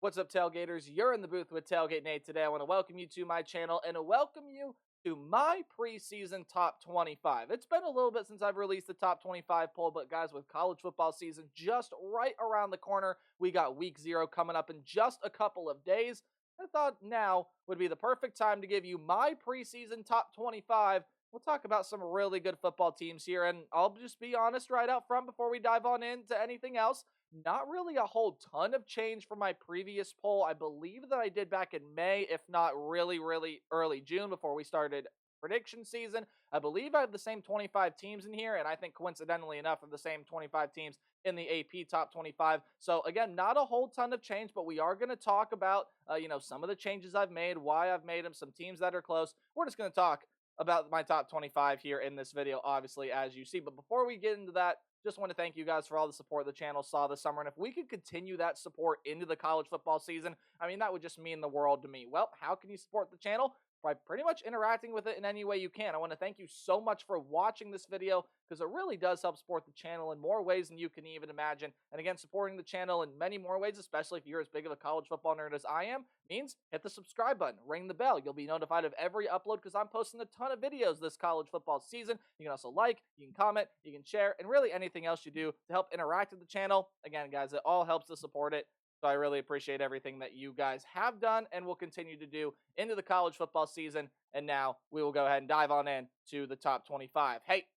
What's up, Tailgaters? You're in the booth with Tailgate Nate today. I want to welcome you to my channel and welcome you to my preseason top 25. It's been a little bit since I've released the top 25 poll, but guys, with college football season just right around the corner, we got week 0 coming up in just a couple of days. I thought now would be the perfect time to give you my preseason top 25. We'll talk about some really good football teams here, and I'll just be honest right out front before we dive on into anything else. Not really a whole ton of change from my previous poll. I believe that I did back in May, if not really early June before we started prediction season. I believe I have the same 25 teams in here, and I think coincidentally enough of the same 25 teams in the AP top 25. So again, not a whole ton of change, but we are going to talk about, some of the changes I've made, why I've made them, some teams that are close. We're just going to talk about my top 25 here in this video, obviously, as you see. But before we get into that, just want to thank you guys for all the support the channel saw this summer. And if we could continue that support into the college football season, I mean, that would just mean the world to me. Well, how can you support the channel? By pretty much interacting with it in any way you can. I want to thank you so much for watching this video because it really does help support the channel in more ways than you can even imagine. And again, supporting the channel in many more ways, especially if you're as big of a college football nerd as I am, means hit the subscribe button, ring the bell. You'll be notified of every upload because I'm posting a ton of videos this college football season. You can also like, you can comment, you can share, and really anything else you do to help interact with the channel. Again, guys, it all helps to support it. So I really appreciate everything that you guys have done and will continue to do into the college football season. And now we will go ahead and dive on in to the top 25. Hey,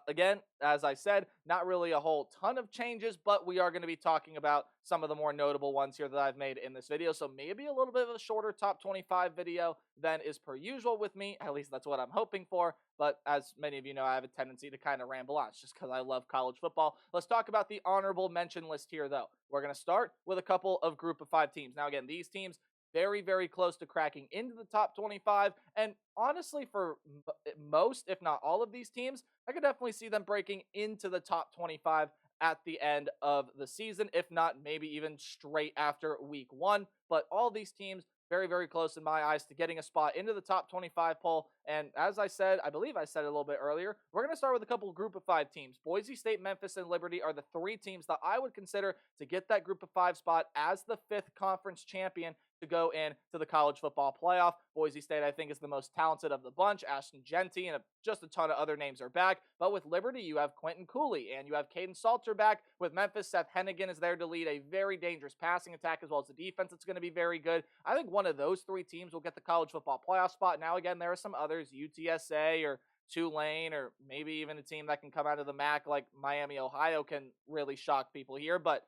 again, as I said, not really a whole ton of changes, but we are going to be talking about some of the more notable ones here that I've made in this video. So maybe a little bit of a shorter top 25 video than is per usual with me. At least that's what I'm hoping for. But as many of you know, I have a tendency to kind of ramble on. It's just because I love college football. Let's talk about the honorable mention list here, though. We're going to start with a couple of group of 5 teams. Now, again, these teams very close to cracking into the top 25. And honestly, for most, if not all of these teams, I could definitely see them breaking into the top 25 at the end of the season, if not maybe even straight after week 1. But all these teams very close in my eyes to getting a spot into the top 25 poll. And as I said, I believe I said it a little bit earlier, we're going to start with a couple of group of 5 teams. Boise State, Memphis, and Liberty are the 3 teams that I would consider to get that group of 5 spot as the 5th conference champion to go in to the college football playoff. Boise State, I think, is the most talented of the bunch. Ashton Genty and just a ton of other names are back. But with Liberty, you have Quentin Cooley and you have Caden Salter back. With Memphis, Seth Hennigan is there to lead a very dangerous passing attack as well as the defense. It's going to be very good. I think one of those 3 teams will get the college football playoff spot. Now, again, there are some others, UTSA or Tulane, or maybe even a team that can come out of the MAC like Miami, Ohio can really shock people here. But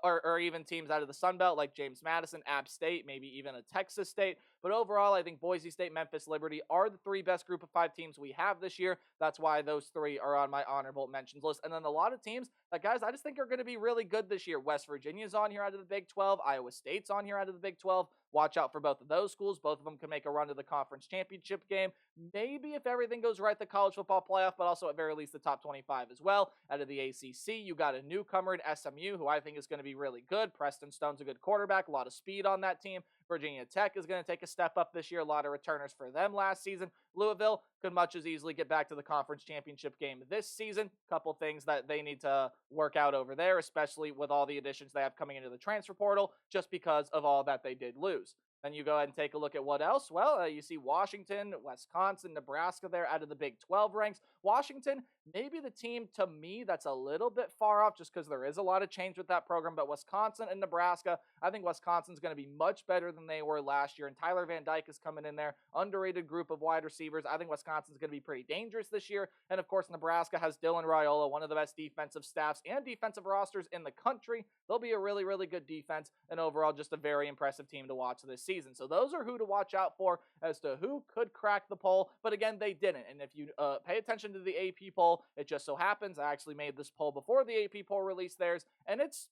or even teams out of the Sun Belt like James Madison, App State, maybe even a Texas State. But overall, I think Boise State, Memphis, Liberty are the 3 best group of 5 teams we have this year. That's why those 3 are on my honorable mentions list. And then a lot of teams that, guys, I just think are going to be really good this year. West Virginia's on here out of the Big 12. Iowa State's on here out of the Big 12. Watch out for both of those schools. Both of them can make a run to the conference championship game. Maybe if everything goes right, the college football playoff, but also at very least the top 25 as well. Out of the ACC, you got a newcomer in SMU who I think is going to be really good. Preston Stone's a good quarterback, a lot of speed on that team. Virginia Tech is going to take a step up this year. A lot of returners for them last season. Louisville could much as easily get back to the conference championship game this season. Couple things that they need to work out over there, especially with all the additions they have coming into the transfer portal, just because of all that they did lose. Then you go ahead and take a look at what else. Well, you see Washington, Wisconsin, Nebraska there out of the Big 12 ranks. Washington, maybe the team to me that's a little bit far off just because there is a lot of change with that program. But Wisconsin and Nebraska, I think Wisconsin's going to be much better than they were last year. And Tyler Van Dyke is coming in there. Underrated group of wide receivers. I think Wisconsin's going to be pretty dangerous this year. And of course, Nebraska has Dylan Raiola, one of the best defensive staffs and defensive rosters in the country. They'll be a really good defense. And overall, just a very impressive team to watch this season. So those are who to watch out for as to who could crack the poll. But again, they didn't. And if you pay attention to the AP poll, it just so happens I actually made this poll before the AP poll released theirs, and it's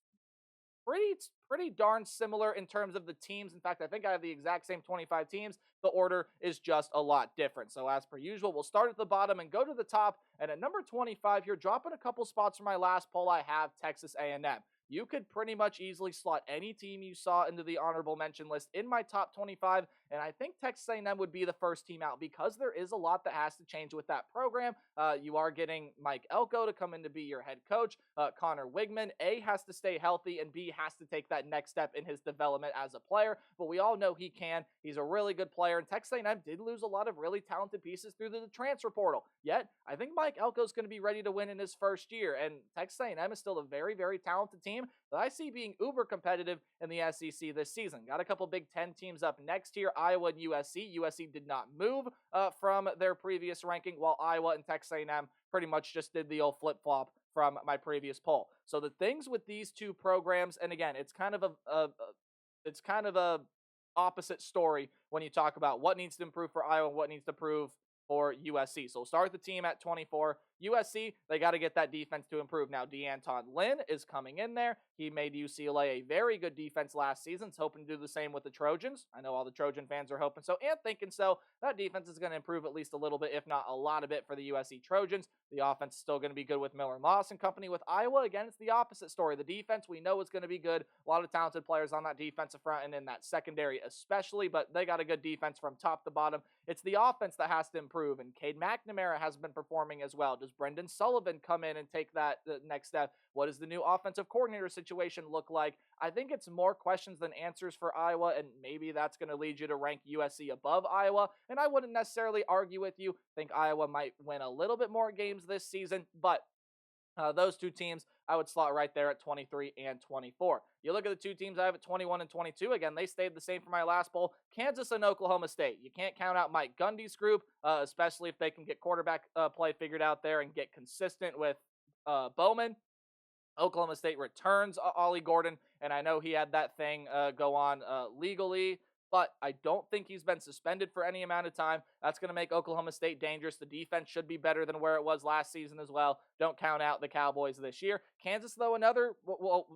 pretty darn similar in terms of the teams. In fact, I think I have the exact same 25 teams. The order is just a lot different. So as per usual, we'll start at the bottom and go to the top. And at number 25 here, dropping a couple spots from my last poll, I have Texas A&M. you could pretty much easily slot any team you saw into the honorable mention list in my top 25. And I think Texas A&M would be the first team out because there is a lot that has to change with that program. You are getting Mike Elko to come in to be your head coach. Connor Wigman, A, has to stay healthy, and B, has to take that next step in his development as a player. But we all know he can. He's a really good player, and Texas A&M did lose a lot of really talented pieces through the transfer portal. Yet, I think Mike Elko is going to be ready to win in his first year, and Texas A&M is still a very, very talented team that I see being uber competitive in the SEC this season. Got a couple Big Ten teams up next here, Iowa and USC. USC did not move from their previous ranking, while Iowa and Texas A&M pretty much just did the old flip-flop from my previous poll. So the things with these two programs, and again, it's kind of a opposite story when you talk about what needs to improve for Iowa and what needs to improve for USC. So we'll start the team at 24. USC, they got to get that defense to improve. Now, DeAnton Lynn is coming in there. He made UCLA a very good defense last season. He's hoping to do the same with the Trojans. I know all the Trojan fans are hoping so and thinking so. That defense is going to improve at least a little bit, if not a lot of it, for the USC Trojans. The offense is still going to be good with Miller Moss and company. With Iowa, again, it's the opposite story. The defense, we know is going to be good. A lot of talented players on that defensive front and in that secondary especially, but they got a good defense from top to bottom. It's the offense that has to improve, and Cade McNamara has been performing as well. Does Brendan Sullivan come in and take that the next step? What does the new offensive coordinator situation look like? I think it's more questions than answers for Iowa, and maybe that's going to lead you to rank USC above Iowa, and I wouldn't necessarily argue with you. I think Iowa might win a little bit more games this season, but those two teams I would slot right there at 23 and 24. You look at the two teams I have at 21 and 22. Again, they stayed the same for my last poll. Kansas and Oklahoma State. You can't count out Mike Gundy's group, especially if they can get quarterback play figured out there and get consistent with Bowman. Oklahoma State returns Ollie Gordon, and I know he had that thing go on legally, but I don't think he's been suspended for any amount of time. That's going to make Oklahoma State dangerous. The defense should be better than where it was last season as well. Don't count out the Cowboys this year. Kansas, though,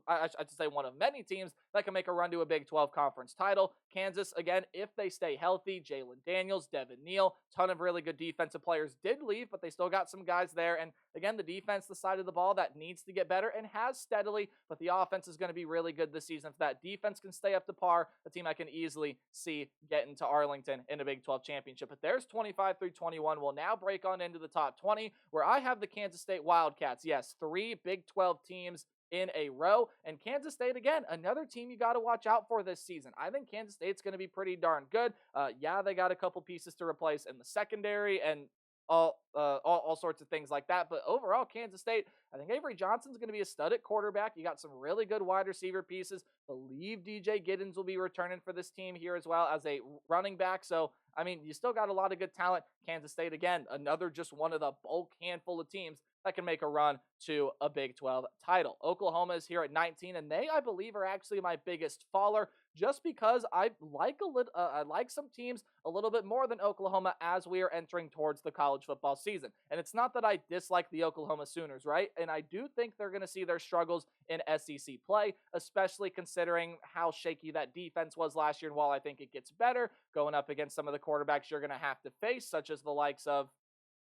I should say one of many teams that can make a run to a Big 12 conference title. Kansas, again, if they stay healthy, Jalen Daniels, Devin Neal, ton of really good defensive players did leave, but they still got some guys there. And again, the defense, the side of the ball that needs to get better and has steadily, but the offense is going to be really good this season. If that defense can stay up to par, a team I can easily see get into Arlington in a Big 12 championship. But there's 25 through 21. We'll now break on into the top 20, where I have the Kansas State Wildcats. Yes, 3 Big 12 teams in a row. And Kansas State, again, another team you got to watch out for this season. I think Kansas State's going to be pretty darn good. Yeah, they got a couple pieces to replace in the secondary and all sorts of things like that. But overall, Kansas State, I think Avery Johnson's going to be a stud at quarterback. You got some really good wide receiver pieces. Believe DJ Giddens will be returning for this team here as well as a running back. So, I mean, you still got a lot of good talent. Kansas State, again, another just one of the bulk handful of teams that can make a run to a Big 12 title. Oklahoma is here at 19, and they, I believe, are actually my biggest faller, just because I like some teams a little bit more than Oklahoma as we are entering towards the college football season. And it's not that I dislike the Oklahoma Sooners, right? And I do think they're going to see their struggles in SEC play, especially considering how shaky that defense was last year. And while I think it gets better, going up against some of the quarterbacks you're going to have to face, such as the likes of,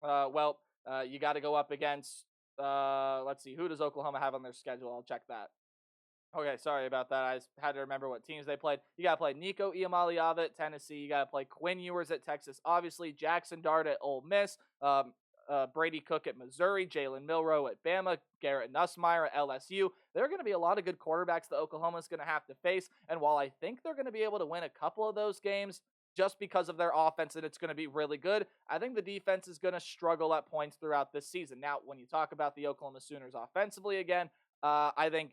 you got to go up against, let's see, who does Oklahoma have on their schedule? I'll check that. Okay, sorry about that. I just had to remember what teams they played. You got to play Nico Iamaleava at Tennessee. You got to play Quinn Ewers at Texas, obviously. Jackson Dart at Ole Miss. Brady Cook at Missouri. Jalen Milroe at Bama. Garrett Nussmeier at LSU. There are going to be a lot of good quarterbacks that Oklahoma's going to have to face. And while I think they're going to be able to win a couple of those games, just because of their offense and it's going to be really good, I think the defense is going to struggle at points throughout this season. Now, when you talk about the Oklahoma Sooners offensively again, I think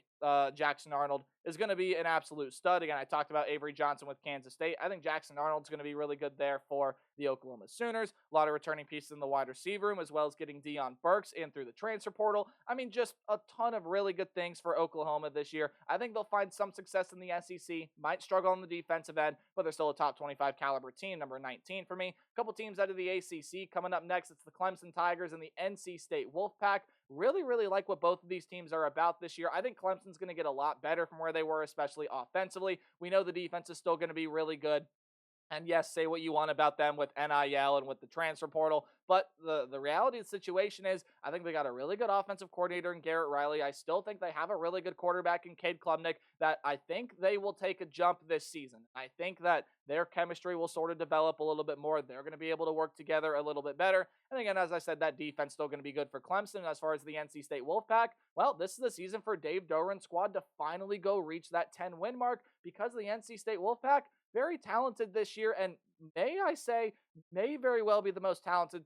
Jackson Arnold is going to be an absolute stud. Again, I talked about Avery Johnson with Kansas State. I think Jackson Arnold's going to be really good there for the Oklahoma Sooners. A lot of returning pieces in the wide receiver room, as well as getting Deion Burks in through the transfer portal. I mean, just a ton of really good things for Oklahoma this year. I think they'll find some success in the SEC. Might struggle on the defensive end, but they're still a top 25 caliber team, number 19 for me. A couple teams out of the ACC coming up next. It's the Clemson Tigers and the NC State Wolfpack. Really, really like what both of these teams are about this year. I think Clemson's going to get a lot better from where they were, especially offensively. We know the defense is still going to be really good. And yes, say what you want about them with NIL and with the transfer portal, But the reality of the situation is, I think they got a really good offensive coordinator in Garrett Riley. I still think they have a really good quarterback in Cade Klubnik that I think they will take a jump this season. I think that their chemistry will sort of develop a little bit more. They're going to be able to work together a little bit better. And again, as I said, that defense still going to be good for Clemson. As far as the NC State Wolfpack, well, this is the season for Dave Doran's squad to finally go reach that 10-win mark, because the NC State Wolfpack, very talented this year, and may I say, may very well be the most talented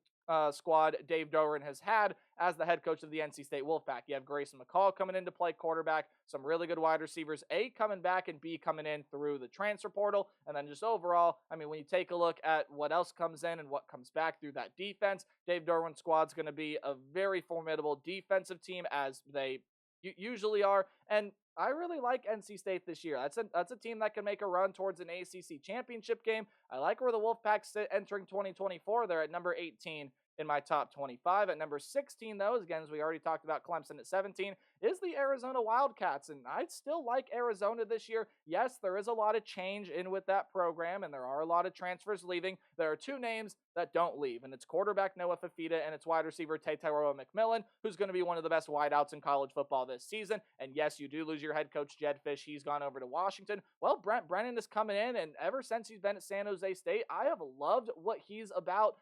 squad Dave Doran has had as the head coach of the NC State Wolfpack. You have Grayson McCall coming in to play quarterback, some really good wide receivers, A, coming back, and B, coming in through the transfer portal. And then just overall, I mean, when you take a look at what else comes in and what comes back through that defense, Dave Doran's squad's going to be a very formidable defensive team, as they usually are. And I really like NC State this year. That's a team that can make a run towards an ACC championship game. I like where the Wolfpack sit entering 2024. They're at number 18 in my top 25. At number 16, though, again, as we already talked about Clemson at 17, is the Arizona Wildcats. And I still like Arizona this year. Yes, there is a lot of change in with that program, and there are a lot of transfers leaving. There are two names that don't leave, and it's quarterback Noah Fafita and it's wide receiver Tataroa McMillan, who's going to be one of the best wideouts in college football this season. And yes, you do lose your head coach, Jed Fish. He's gone over to Washington. Well, Brent Brennan is coming in, and ever since he's been at San Jose State, I have loved what he's about.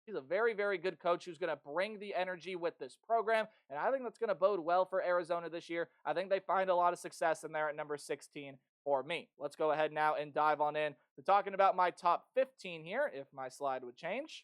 He's a very, very good coach who's going to bring the energy with this program, and I think that's going to bode well for Arizona this year. I think they find a lot of success in there at number 16 for me. Let's go ahead now and dive on in to talking about my top 15 here, if my slide would change.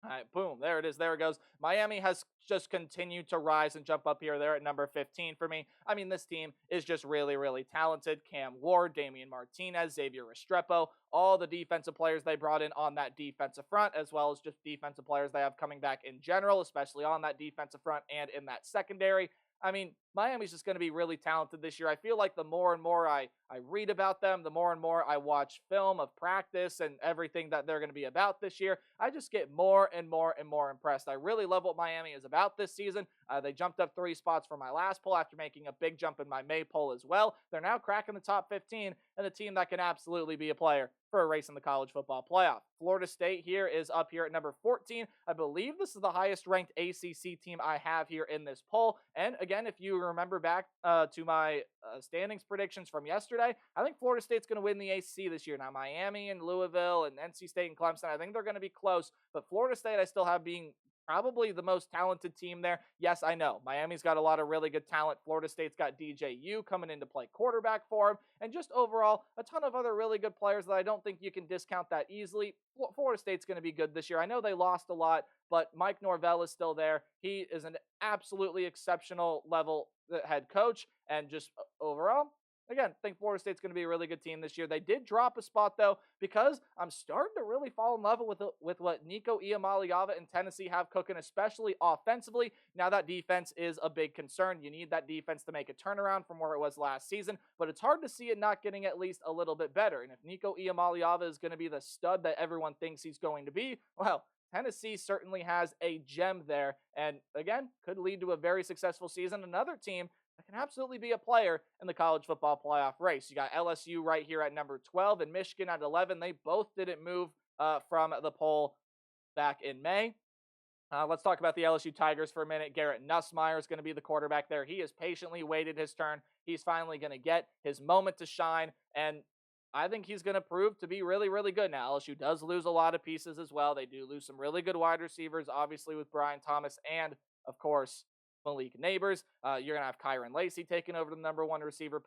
All right, boom, there it is. There it goes. Miami has just continued to rise and jump up here. They're at number 15 for me. I mean, this team is just really, really talented. Cam Ward, Damian Martinez, Xavier Restrepo, all the defensive players they brought in on that defensive front, as well as just defensive players they have coming back in general, especially on that defensive front and in that secondary. I mean, Miami's just going to be really talented this year. I feel like the more and more I read about them, the more and more I watch film of practice and everything that they're going to be about this year, I just get more and more and more impressed. I really love what Miami is about this season. They jumped up 3 spots from my last poll after making a big jump in my May poll as well. They're now cracking the top 15, and a team that can absolutely be a player for a race in the college football playoff. Florida State here is up here at number 14. I believe this is the highest ranked ACC team I have here in this poll. And again, if you remember back to my standings predictions from yesterday, I think Florida State's going to win the ACC this year. Now, Miami and Louisville and NC State and Clemson, I think they're going to be close, but Florida State I still have being probably the most talented team there. Yes, I know. Miami's got a lot of really good talent. Florida State's got DJU coming in to play quarterback for him. And just overall, a ton of other really good players that I don't think you can discount that easily. Florida State's going to be good this year. I know they lost a lot, but Mike Norvell is still there. He is an absolutely exceptional level head coach. And just overall, again, I think Florida State's going to be a really good team this year. They did drop a spot, though, because I'm starting to really fall in love with what Nico Iamaleava and Tennessee have cooking, especially offensively. Now, that defense is a big concern. You need that defense to make a turnaround from where it was last season, but it's hard to see it not getting at least a little bit better. And if Nico Iamaleava is going to be the stud that everyone thinks he's going to be, well, Tennessee certainly has a gem there, and again, could lead to a very successful season. Another team that can absolutely be a player in the college football playoff race. You got LSU right here at number 12 and Michigan at 11. They both didn't move from the poll back in May. Let's talk about the LSU Tigers for a minute. Garrett Nussmeier is going to be the quarterback there. He has patiently waited his turn. He's finally going to get his moment to shine, and I think he's going to prove to be really, really good. Now, LSU does lose a lot of pieces as well. They do lose some really good wide receivers, obviously with Brian Thomas and, of course, Malik Neighbors. You're going to have Kyron Lacey taking over the number 1 receiver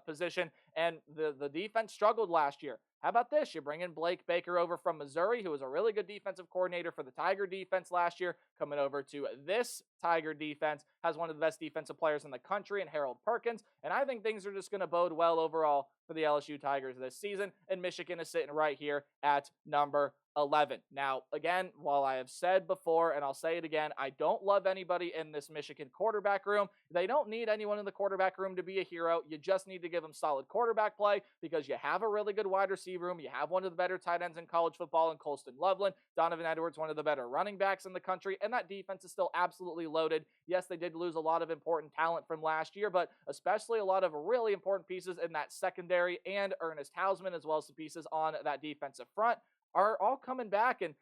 position. And the defense struggled last year. How about this? You bring in Blake Baker over from Missouri, who was a really good defensive coordinator for the Tiger defense last year, coming over to this Tiger defense, has one of the best defensive players in the country in Harold Perkins. And I think things are just going to bode well overall for the LSU Tigers this season. And Michigan is sitting right here at number 11. Now, again, while I have said before, and I'll say it again, I don't love anybody in this Michigan quarterback room. They don't need anyone in the quarterback room to be a hero. You just need to give them solid quarterback play, because you have a really good wide receiver room. You have one of the better tight ends in college football in Colston Loveland. Donovan Edwards, one of the better running backs in the country, and that defense is still absolutely loaded. Yes, they did lose a lot of important talent from last year, but especially a lot of really important pieces in that secondary and Ernest Hausman, as well as the pieces on that defensive front. are all coming back. And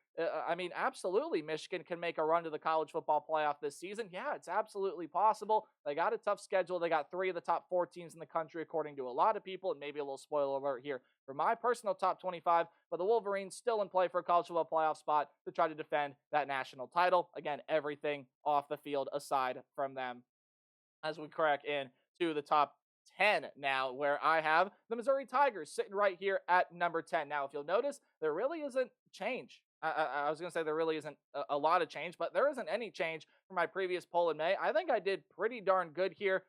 I mean, absolutely, Michigan can make a run to the college football playoff this season. Yeah, it's absolutely possible. They got a tough schedule. They got three of the top four teams in the country, according to a lot of people. And maybe a little spoiler alert here for my personal top 25. But the Wolverines still in play for a college football playoff spot to try to defend that national title. Again, everything off the field aside from them as we crack in to the top 10 now, where I have the Missouri Tigers sitting right here at number 10. Now, if you'll notice, there really isn't change. I was going to say there really isn't a lot of change, but there isn't any change from my previous poll in May. I think I did pretty darn good here.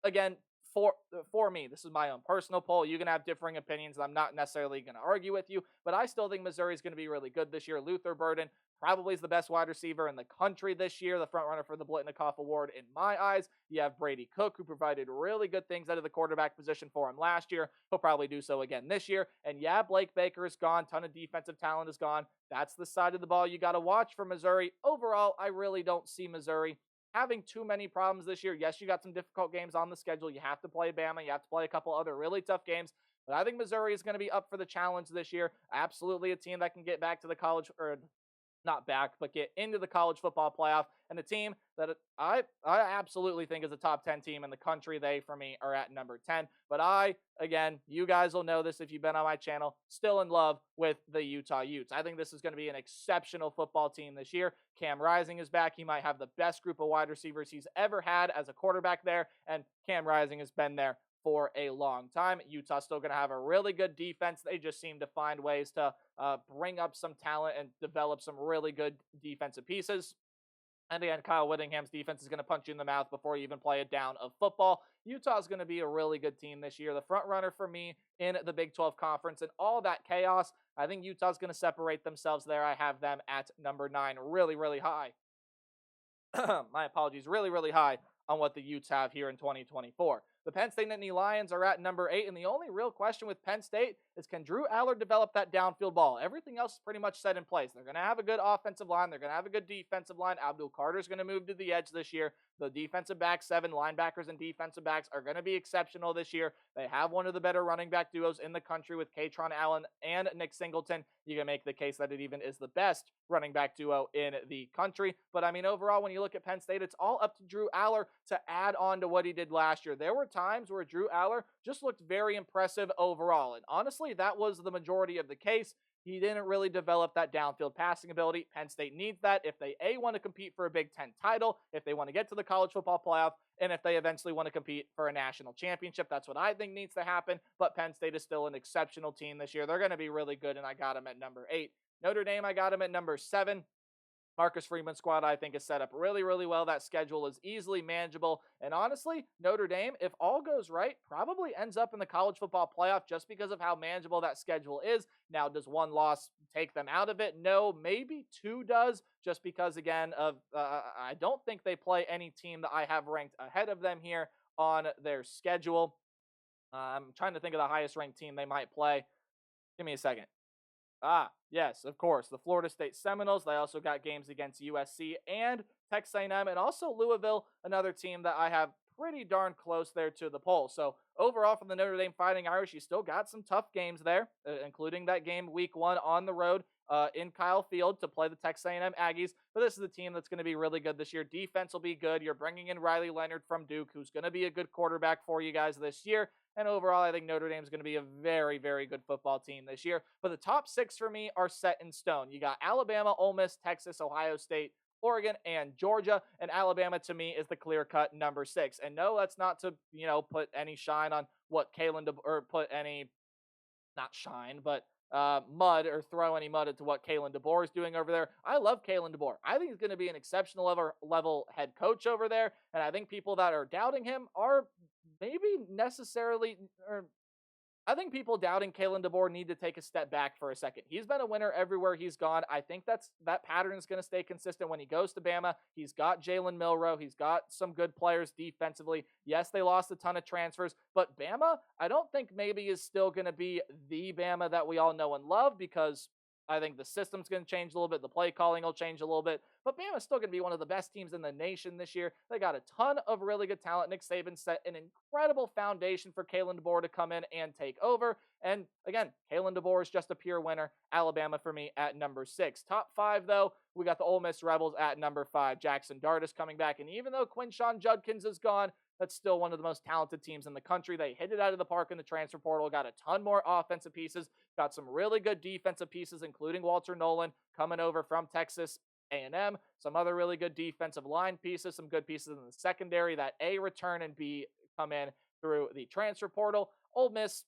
Again, for me, this is my own personal poll. You can have differing opinions. I'm not necessarily going to argue with you, but I still think Missouri is going to be really good this year. Luther Burden probably is the best wide receiver in the country this year, the front runner for the Blitnikoff Award in my eyes. You have Brady Cook, who provided really good things out of the quarterback position for him last year. He'll probably do so again this year. And yeah, Blake Baker is gone. Ton of defensive talent is gone. That's the side of the ball you got to watch for Missouri. Overall, I really don't see Missouri having too many problems this year. Yes, you got some difficult games on the schedule. You have to play Bama. You have to play a couple other really tough games. But I think Missouri is going to be up for the challenge this year. Absolutely a team that can get back to the college, or not back, but get into the college football playoff. And a team that I absolutely think is a top 10 team in the country. They, for me, are at number 10. But again, you guys will know this if you've been on my channel, still in love with the Utah Utes. I think this is going to be an exceptional football team this year. Cam Rising is back. He might have the best group of wide receivers he's ever had as a quarterback there. And Cam Rising has been there for a long time. Utah's still going to have a really good defense. They just seem to find ways to bring up some talent and develop some really good defensive pieces. And again, Kyle Whittingham's defense is going to punch you in the mouth before you even play a down of football. Utah's going to be a really good team this year. The front runner for me in the Big 12 Conference and all that chaos, I think Utah's going to separate themselves there. I have them at number 9, really, really high. My apologies, really, really high on what the Utes have here in 2024. The Penn State Nittany Lions are at number 8, and the only real question with Penn State is, can Drew Aller develop that downfield ball? Everything else is pretty much set in place. They're going to have a good offensive line. They're going to have a good defensive line. Abdul Carter's going to move to the edge this year. The defensive back 7, linebackers and defensive backs are going to be exceptional this year. They have one of the better running back duos in the country with Katron Allen and Nick Singleton. You can make the case that it even is the best running back duo in the country. But I mean, overall, when you look at Penn State, it's all up to Drew Aller to add on to what he did last year. There were times where Drew Aller just looked very impressive overall. And honestly, that was the majority of the case. He didn't really develop that downfield passing ability. Penn State needs that if they, want to compete for a Big Ten title, if they want to get to the college football playoff, and if they eventually want to compete for a national championship. That's what I think needs to happen. But Penn State is still an exceptional team this year. They're going to be really good, and I got them at number 8. Notre Dame, I got them at number 7. Marcus Freeman's squad, I think, is set up really, really well. That schedule is easily manageable. And honestly, Notre Dame, if all goes right, probably ends up in the college football playoff just because of how manageable that schedule is. Now, does one loss take them out of it? No, maybe 2 does, just because, again, I don't think they play any team that I have ranked ahead of them here on their schedule. I'm trying to think of the highest ranked team they might play. Give me a second. Yes, of course, the Florida State Seminoles. They also got games against USC and Texas A&M, and also Louisville, another team that I have pretty darn close there to the poll. So overall, from the Notre Dame Fighting Irish, you still got some tough games there, including that game week 1 on the road in Kyle Field to play the Texas A&M Aggies. But this is a team that's going to be really good this year. Defense will be good. You're bringing in Riley Leonard from Duke, who's going to be a good quarterback for you guys this year. And overall, I think Notre Dame is going to be a very, very good football team this year. But the top 6 for me are set in stone. You got Alabama, Ole Miss, Texas, Ohio State, Oregon, and Georgia. And Alabama, to me, is the clear-cut number 6. And no, that's not to, put any shine on what or put any, not shine, but mud, or throw any mud into what Kalen DeBoer is doing over there. I love Kalen DeBoer. I think he's going to be an exceptional level head coach over there. And I think people that are doubting him are maybe necessarily, or I think people doubting Kalen DeBoer need to take a step back for a second. He's been a winner everywhere he's gone. I think that pattern is going to stay consistent when he goes to Bama. He's got Jalen Milroe. He's got some good players defensively. Yes, they lost a ton of transfers, but Bama, I don't think maybe is still going to be the Bama that we all know and love, because I think the system's going to change a little bit. The play calling will change a little bit. But Bama's still going to be one of the best teams in the nation this year. They got a ton of really good talent. Nick Saban set an incredible foundation for Kalen DeBoer to come in and take over. And again, Kalen DeBoer is just a pure winner. Alabama for me at number 6. Top 5, though, we got the Ole Miss Rebels at number 5. Jackson Dart is coming back. And even though Quinshawn Judkins is gone, that's still one of the most talented teams in the country. They hit it out of the park in the transfer portal, got a ton more offensive pieces, got some really good defensive pieces, including Walter Nolan coming over from Texas A&M, some other really good defensive line pieces, some good pieces in the secondary that A, return, and B, come in through the transfer portal. Ole Miss,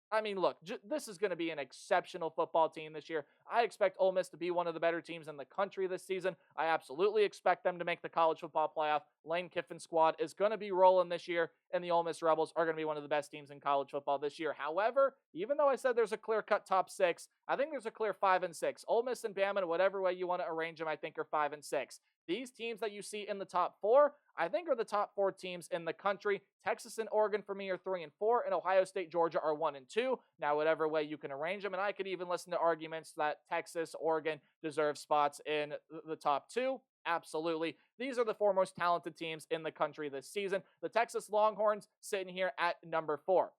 I mean, look, this is going to be an exceptional football team this year. I expect Ole Miss to be one of the better teams in the country this season. I absolutely expect them to make the college football playoff. Lane Kiffin's squad is going to be rolling this year, and the Ole Miss Rebels are going to be one of the best teams in college football this year. However, even though I said there's a clear-cut top 6, I think there's a clear 5 and 6. Ole Miss and Bama, whatever way you want to arrange them, I think are 5 and 6. These teams that you see in the top 4, I think are the top 4 teams in the country. Texas and Oregon for me are 3 and 4, and Ohio State, Georgia are 1 and 2. Now, whatever way you can arrange them, and I could even listen to arguments that Texas, Oregon deserve spots in the top 2. Absolutely. These are the 4 most talented teams in the country this season. The Texas Longhorns sitting here at number 4.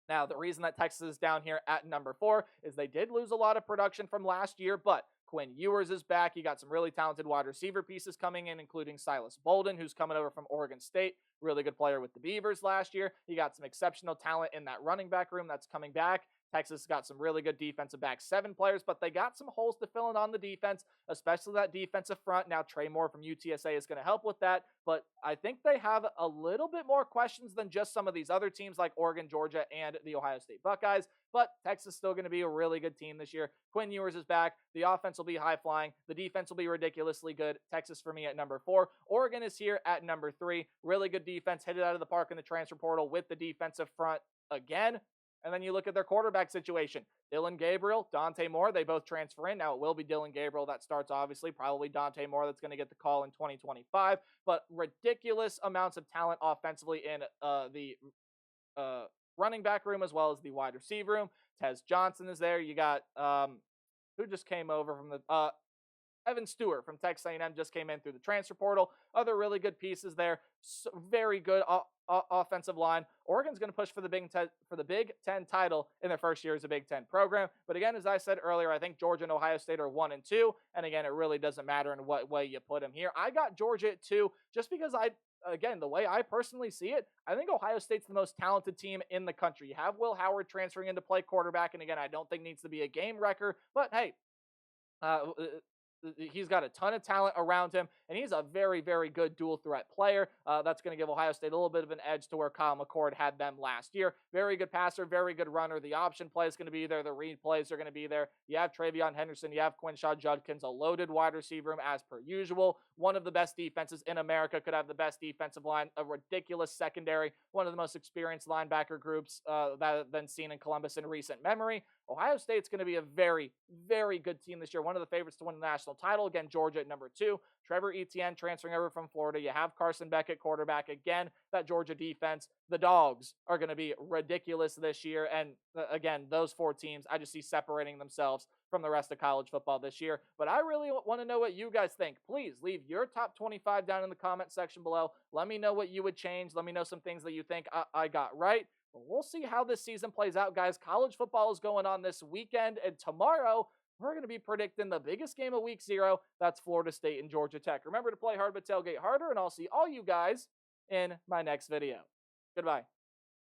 Now, the reason that Texas is down here at number 4 is they did lose a lot of production from last year, but Quinn Ewers is back. You got some really talented wide receiver pieces coming in, including Silas Bolden, who's coming over from Oregon State. Really good player with the Beavers last year. You got some exceptional talent in that running back room that's coming back. Texas got some really good defensive back 7 players, but they got some holes to fill in on the defense, especially that defensive front. Now, Trey Moore from UTSA is going to help with that, but I think they have a little bit more questions than just some of these other teams like Oregon, Georgia, and the Ohio State Buckeyes, but Texas is still going to be a really good team this year. Quinn Ewers is back. The offense will be high-flying. The defense will be ridiculously good. Texas for me at number 4. Oregon is here at number 3. Really good defense. Hit it out of the park in the transfer portal with the defensive front again. And then you look at their quarterback situation. Dylan Gabriel, Dante Moore, they both transfer in. Now, it will be Dylan Gabriel that starts, obviously. Probably Dante Moore that's going to get the call in 2025. But ridiculous amounts of talent offensively in the running back room as well as the wide receiver room. Tez Johnson is there. You got, who just came over from the Evan Stewart from Texas A&M just came in through the transfer portal. Other really good pieces there. So very good offensive line. Oregon's going to push for the Big Ten title in their first year as a Big Ten program. But again, as I said earlier, I think Georgia and Ohio State are 1 and 2. And again, it really doesn't matter in what way you put them here. I got Georgia at 2 just because again, the way I personally see it, I think Ohio State's the most talented team in the country. You have Will Howard transferring in to play quarterback. And again, I don't think needs to be a game wrecker. But hey, he's got a ton of talent around him, and he's a very, very good dual threat player. That's going to give Ohio State a little bit of an edge to where Kyle McCord had them last year. Very good passer, very good runner. The option play is going to be there. The read plays are going to be there. You have Travion Henderson. You have Quinshawn Judkins, a loaded wide receiver room as per usual. One of the best defenses in America, could have the best defensive line, a ridiculous secondary, one of the most experienced linebacker groups that have been seen in Columbus in recent memory. Ohio State's going to be a very, very good team this year. One of the favorites to win the national title. Again, Georgia at number 2. Trevor Etienne transferring over from Florida. You have Carson Beck at quarterback. Again, that Georgia defense. The Dogs are going to be ridiculous this year. And again, those 4 teams, I just see separating themselves from the rest of college football this year. But I really want to know what you guys think. Please leave your top 25 down in the comment section below. Let me know what you would change. Let me know some things that you think I got right. We'll see how this season plays out, guys. College football is going on this weekend, and tomorrow we're going to be predicting the biggest game of week 0. That's Florida State and Georgia Tech. Remember to play hard but tailgate harder, and I'll see all you guys in my next video. Goodbye.